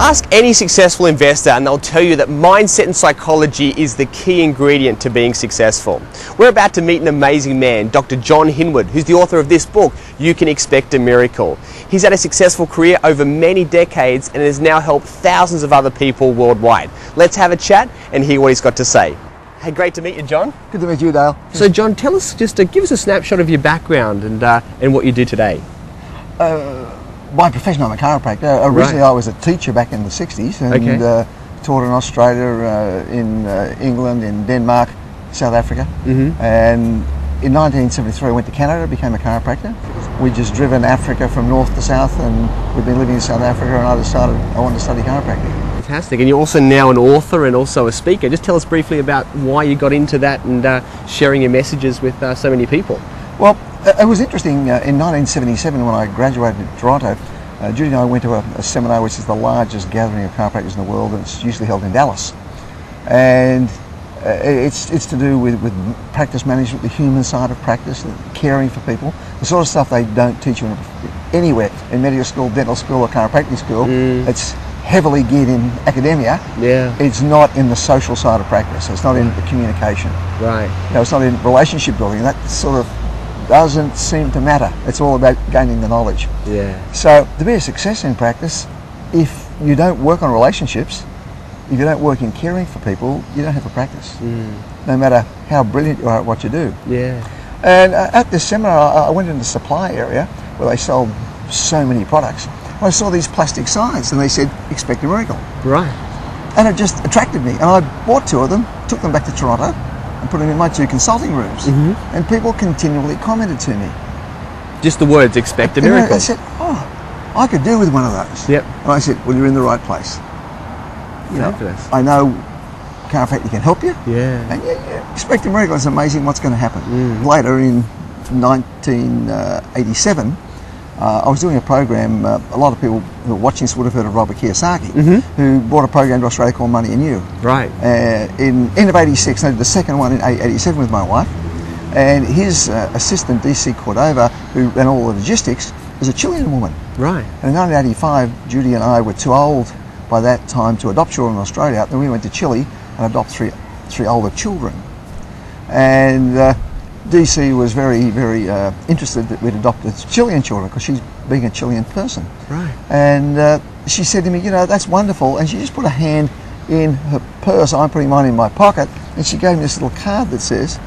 Ask any successful investor and they'll tell you that mindset and psychology is the key ingredient to being successful. We're about to meet an amazing man, Dr. John Hinwood, who's the author of this book, You Can Expect a Miracle. He's had a successful career over many decades and has now helped thousands of other people worldwide. Let's have a chat and hear what he's got to say. Hey, great to meet you, John. Good to meet you, Dale. So, John, tell us, give us a snapshot of your background and what you do today. By profession, I'm a chiropractor. Originally, I was a teacher back in the 60s and taught in Australia, in England, in Denmark, South Africa. And in 1973, I went to Canada, became a chiropractor. We'd just driven Africa from north to south, and we've been living in South Africa, and I wanted to study chiropractic. Fantastic. And you're also now an author and also a speaker. Just tell us briefly about why you got into that and sharing your messages with so many people. Well, it was interesting. In 1977, when I graduated in Toronto, Judy and I went to a seminar which is the largest gathering of chiropractors in the world, and it's usually held in Dallas. And it's to do with practice management, the human side of practice, caring for people, the sort of stuff they don't teach you anywhere in medical school, dental school, or chiropractic school. It's heavily geared in academia. It's not in the social side of practice. It's not in the communication. It's not in relationship building. That sort of doesn't seem to matter. It's all about gaining the knowledge. So to be a success in practice, if you don't work on relationships, if you don't work in caring for people, you don't have a practice. No matter how brilliant you are at what you do. And at this seminar, I went into the supply area where they sold so many products. I saw these plastic signs and they said, "Expect a miracle." And it just attracted me. And I bought two of them, took them back to Toronto, and put them in my two consulting rooms. And people continually commented to me. Just the words, "Expect a miracle." They said, "Oh, I could do with one of those." And I said, "Well, you're in the right place. You know, I know chiropractic can help you. And expect a miracle. It's amazing what's going to happen." Later in 1987, I was doing a program. A lot of people who are watching this would have heard of Robert Kiyosaki, who brought a program to Australia called Money and You. In end of '86, I did the second one in '87 with my wife, and his assistant, DC Cordova, who ran all the logistics, was a Chilean woman. And in 1985, Judy and I were too old by that time to adopt children in Australia. Then we went to Chile and adopted three older children. And DC was very, very interested that we'd adopted Chilean children because she's being a Chilean person. And she said to me, "You know, that's wonderful." And she just put a hand in her purse. I'm putting mine in my pocket, and she gave me this little card that says,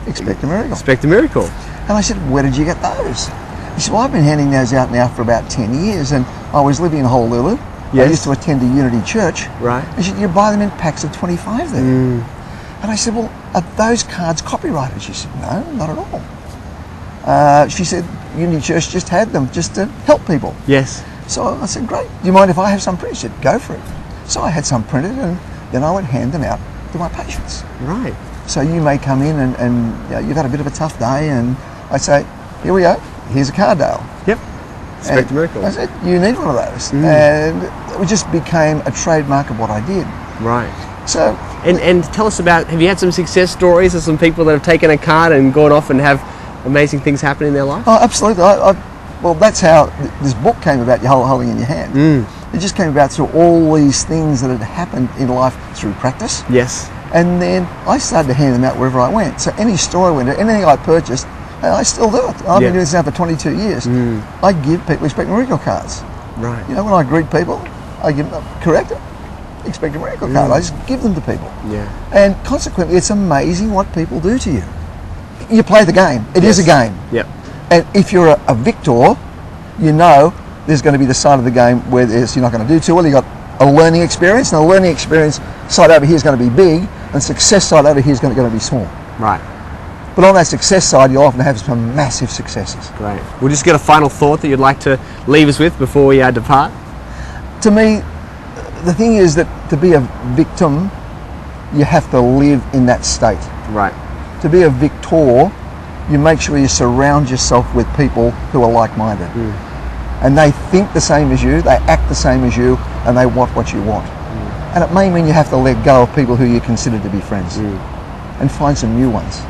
"Expect a miracle." Expect a miracle. And I said, "Where did you get those?" She said, "Well, I've been handing those out now for about 10 years, and I was living in Honolulu. I used to attend a Unity church." And she said, "You buy them in packs of 25 there." And I said, "Well, are those cards copyrighted?" She said, "No, not at all." She said, "Unity Church just had them just to help people." So I said, "Great. Do you mind if I have some printed?" She said, "Go for it." So I had some printed, and then I would hand them out to my patients. So you may come in and you know, you've had a bit of a tough day, and I say, "Here we go. Here's a card, Dale. Expect a miracle." I said, "You need one of those." And it just became a trademark of what I did. So, and tell us about, have you had some success stories of some people that have taken a card and gone off and have amazing things happen in their life? Oh, absolutely. Well, that's how this book came about, you're holding in your hand. It just came about through all these things that had happened in life through practice. And then I started to hand them out wherever I went. So any store I went to, anything I purchased, and I still do it. I've been doing this now for 22 years. I give people Expect a Miracle cards. You know, when I greet people, I give them Expect a Miracle card. I just give them to people. And consequently, it's amazing what people do to you. You play the game. It is a game. And if you're a victor, you know there's going to be the side of the game where you're not going to do too well. You've got a learning experience, and the learning experience side over here is going to be big, and success side over here is going to be small. But on that success side, you'll often have some massive successes. We'll just get a final thought that you'd like to leave us with before we depart. To me, the thing is that to be a victim, you have to live in that state. To be a victor, you make sure you surround yourself with people who are like-minded. And they think the same as you, they act the same as you, and they want what you want. And it may mean you have to let go of people who you consider to be friends and find some new ones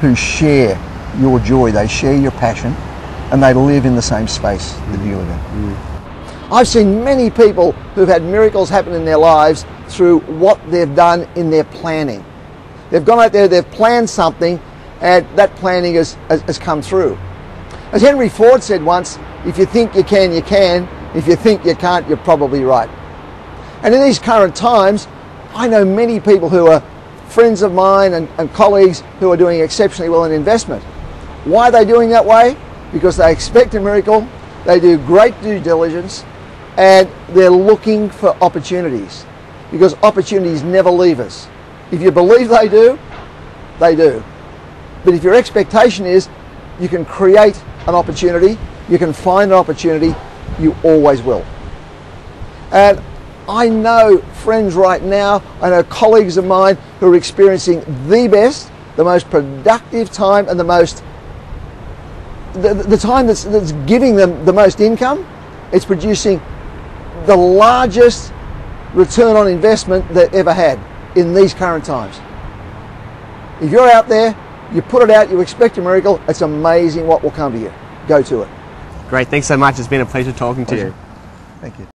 who share your joy, they share your passion, and they live in the same space that you live in. I've seen many people who've had miracles happen in their lives through what they've done in their planning. They've gone out there, they've planned something, and that planning has come through. As Henry Ford said once, if you think you can, you can. If you think you can't, you're probably right. And in these current times, I know many people who are friends of mine and colleagues who are doing exceptionally well in investment. Why are they doing that way? Because they expect a miracle, they do great due diligence, and they're looking for opportunities, because opportunities never leave us. If you believe they do, they do. But if your expectation is you can create an opportunity, you can find an opportunity, you always will. And I know friends right now, I know colleagues of mine who are experiencing the best, the most productive time, and the time that's giving them the most income. It's producing the largest return on investment they've ever had in these current times. If you're out there, you put it out, you expect a miracle, it's amazing what will come to you. Go to it. Great, thanks so much. It's been a pleasure talking to you. Thank you.